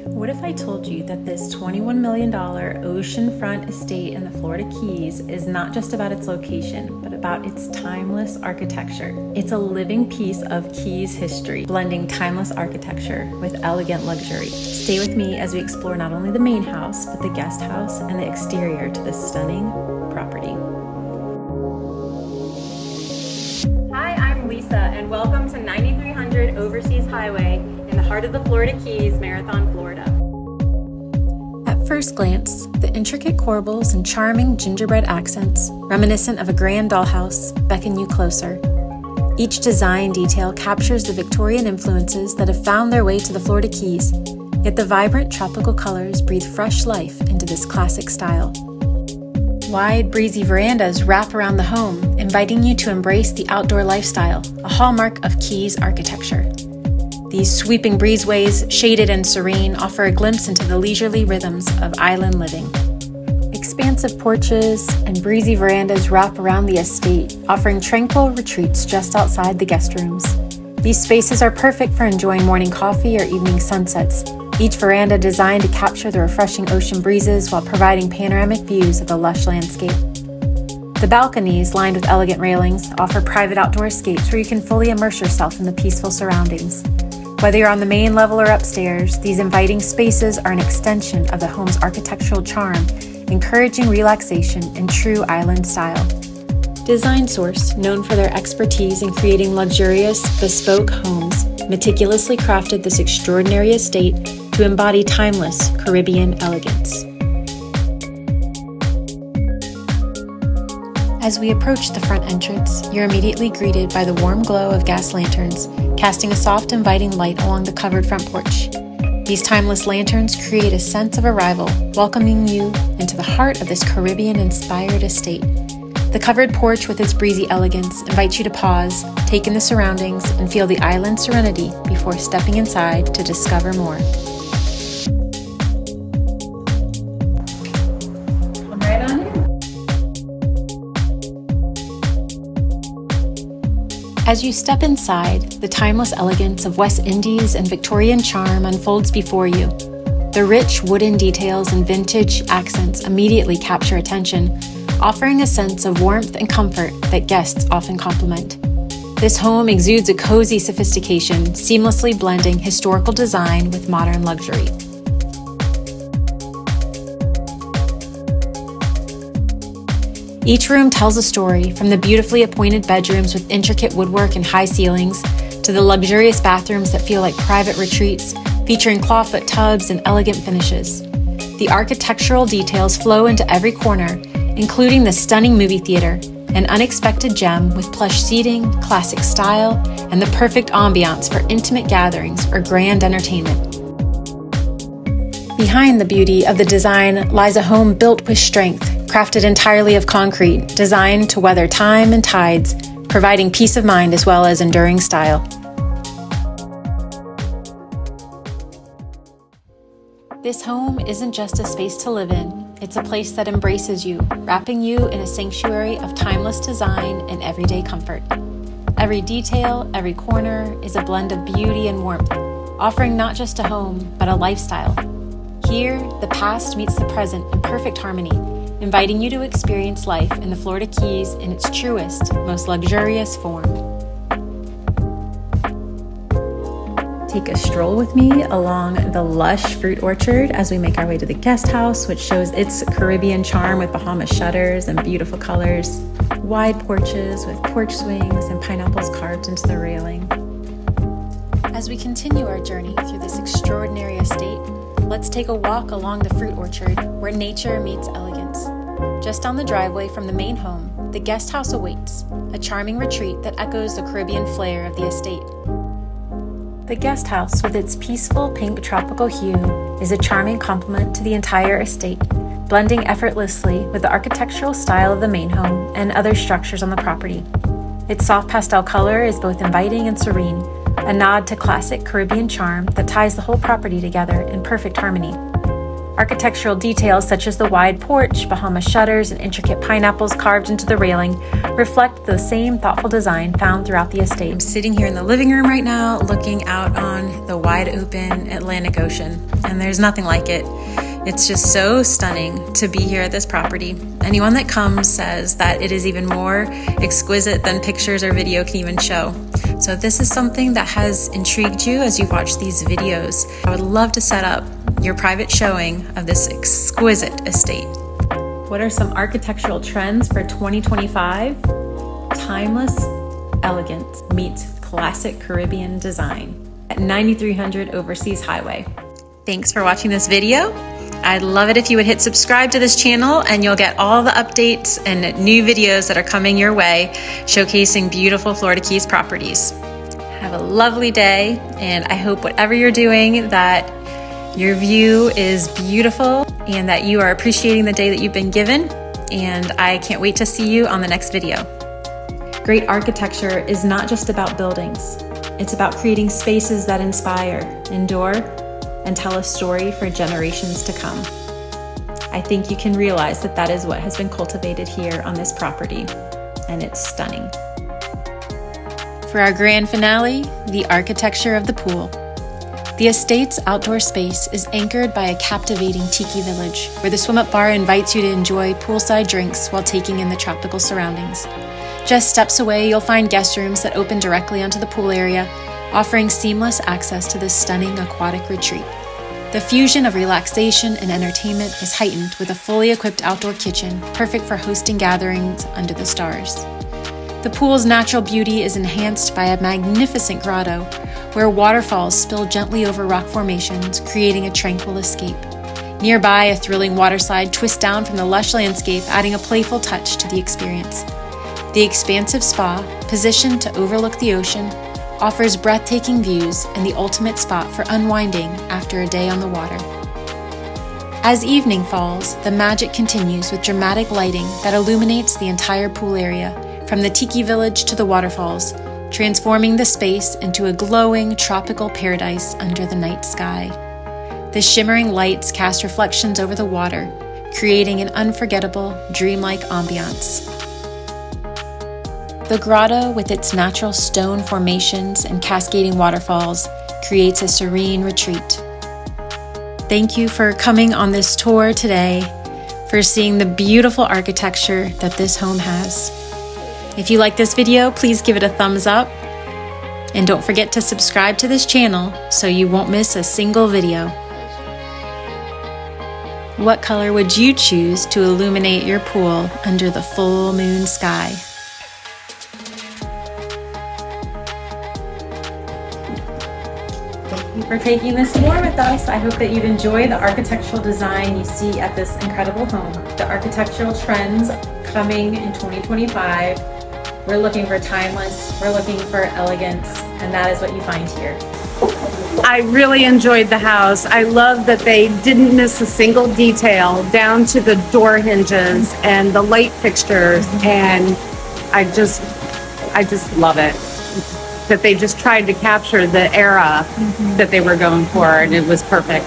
What if I told you that this $21 million oceanfront estate in the Florida Keys is not just about its location, but about its timeless architecture? It's a living piece of Keys history, blending timeless architecture with elegant luxury. Stay with me as we explore not only the main house, but the guest house and the exterior to this stunning property. Hi, I'm Lisa, and welcome to 9300 Overseas Highway in the heart of the Florida Keys, Marathon, Florida. At first glance, the intricate corbels and charming gingerbread accents, reminiscent of a grand dollhouse, beckon you closer. Each design detail captures the Victorian influences that have found their way to the Florida Keys, yet the vibrant tropical colors breathe fresh life into this classic style. Wide, breezy verandas wrap around the home, inviting you to embrace the outdoor lifestyle, a hallmark of Keys architecture. These sweeping breezeways, shaded and serene, offer a glimpse into the leisurely rhythms of island living. Expansive porches and breezy verandas wrap around the estate, offering tranquil retreats just outside the guest rooms. These spaces are perfect for enjoying morning coffee or evening sunsets, each veranda designed to capture the refreshing ocean breezes while providing panoramic views of the lush landscape. The balconies, lined with elegant railings, offer private outdoor escapes where you can fully immerse yourself in the peaceful surroundings. Whether you're on the main level or upstairs, these inviting spaces are an extension of the home's architectural charm, encouraging relaxation in true island style. Design Source, known for their expertise in creating luxurious, bespoke homes, meticulously crafted this extraordinary estate to embody timeless Caribbean elegance. As we approach the front entrance, you're immediately greeted by the warm glow of gas lanterns, casting a soft, inviting light along the covered front porch. These timeless lanterns create a sense of arrival, welcoming you into the heart of this Caribbean-inspired estate. The covered porch with its breezy elegance invites you to pause, take in the surroundings, and feel the island serenity before stepping inside to discover more. Come right on in. As you step inside, the timeless elegance of West Indies and Victorian charm unfolds before you. The rich wooden details and vintage accents immediately capture attention, offering a sense of warmth and comfort that guests often compliment. This home exudes a cozy sophistication, seamlessly blending historical design with modern luxury. Each room tells a story, from the beautifully appointed bedrooms with intricate woodwork and high ceilings, to the luxurious bathrooms that feel like private retreats, featuring clawfoot tubs and elegant finishes. The architectural details flow into every corner, including the stunning movie theater, an unexpected gem with plush seating, classic style, and the perfect ambiance for intimate gatherings or grand entertainment. Behind the beauty of the design lies a home built with strength, crafted entirely of concrete, designed to weather time and tides, providing peace of mind as well as enduring style. This home isn't just a space to live in, it's a place that embraces you, wrapping you in a sanctuary of timeless design and everyday comfort. Every detail, every corner is a blend of beauty and warmth, offering not just a home, but a lifestyle. Here, the past meets the present in perfect harmony, inviting you to experience life in the Florida Keys in its truest, most luxurious form. Take a stroll with me along the lush fruit orchard as we make our way to the guest house, which shows its Caribbean charm with Bahama shutters and beautiful colors, wide porches with porch swings and pineapples carved into the railing. As we continue our journey through this extraordinary estate, let's take a walk along the fruit orchard where nature meets elegance. Just down the driveway from the main home, the guest house awaits, a charming retreat that echoes the Caribbean flair of the estate. The guest house, with its peaceful pink tropical hue, is a charming complement to the entire estate, blending effortlessly with the architectural style of the main home and other structures on the property. Its soft pastel color is both inviting and serene, a nod to classic Caribbean charm that ties the whole property together in perfect harmony. Architectural details such as the wide porch, Bahama shutters, and intricate pineapples carved into the railing reflect the same thoughtful design found throughout the estate. I'm sitting here in the living room right now, looking out on the wide open Atlantic Ocean, and there's nothing like it. It's just so stunning to be here at this property. Anyone that comes says that it is even more exquisite than pictures or video can even show. So if this is something that has intrigued you as you've watched these videos, I would love to set up your private showing of this exquisite estate. What are some architectural trends for 2025? Timeless elegance meets classic Caribbean design at 9300 Overseas Highway. Thanks for watching this video. I'd love it if you would hit subscribe to this channel and you'll get all the updates and new videos that are coming your way showcasing beautiful Florida Keys properties. Have a lovely day, and I hope whatever you're doing that your view is beautiful and that you are appreciating the day that you've been given, and I can't wait to see you on the next video. Great architecture is not just about buildings. It's about creating spaces that inspire, endure, and tell a story for generations to come. I think you can realize that that is what has been cultivated here on this property, and it's stunning. For our grand finale, the architecture of the pool. The estate's outdoor space is anchored by a captivating tiki village, where the swim-up bar invites you to enjoy poolside drinks while taking in the tropical surroundings. Just steps away, you'll find guest rooms that open directly onto the pool area, offering seamless access to this stunning aquatic retreat. The fusion of relaxation and entertainment is heightened with a fully equipped outdoor kitchen, perfect for hosting gatherings under the stars. The pool's natural beauty is enhanced by a magnificent grotto, where waterfalls spill gently over rock formations, creating a tranquil escape. Nearby, a thrilling waterslide twists down from the lush landscape, adding a playful touch to the experience. The expansive spa, positioned to overlook the ocean, offers breathtaking views and the ultimate spot for unwinding after a day on the water. As evening falls, the magic continues with dramatic lighting that illuminates the entire pool area, from the tiki village to the waterfalls, transforming the space into a glowing tropical paradise under the night sky. The shimmering lights cast reflections over the water, creating an unforgettable, dreamlike ambiance. The grotto, with its natural stone formations and cascading waterfalls, creates a serene retreat. Thank you for coming on this tour today, for seeing the beautiful architecture that this home has. If you like this video, please give it a thumbs up, and don't forget to subscribe to this channel so you won't miss a single video. What color would you choose to illuminate your pool under the full moon sky? Thank you for taking this tour with us. I hope that you've enjoyed the architectural design you see at this incredible home. The architectural trends coming in 2025. We're looking for timeless, we're looking for elegance, and that is what you find here. I really enjoyed the house. I love that they didn't miss a single detail, down to the door hinges and the light fixtures, and I just love it. That they just tried to capture the era that they were going for, and it was perfect.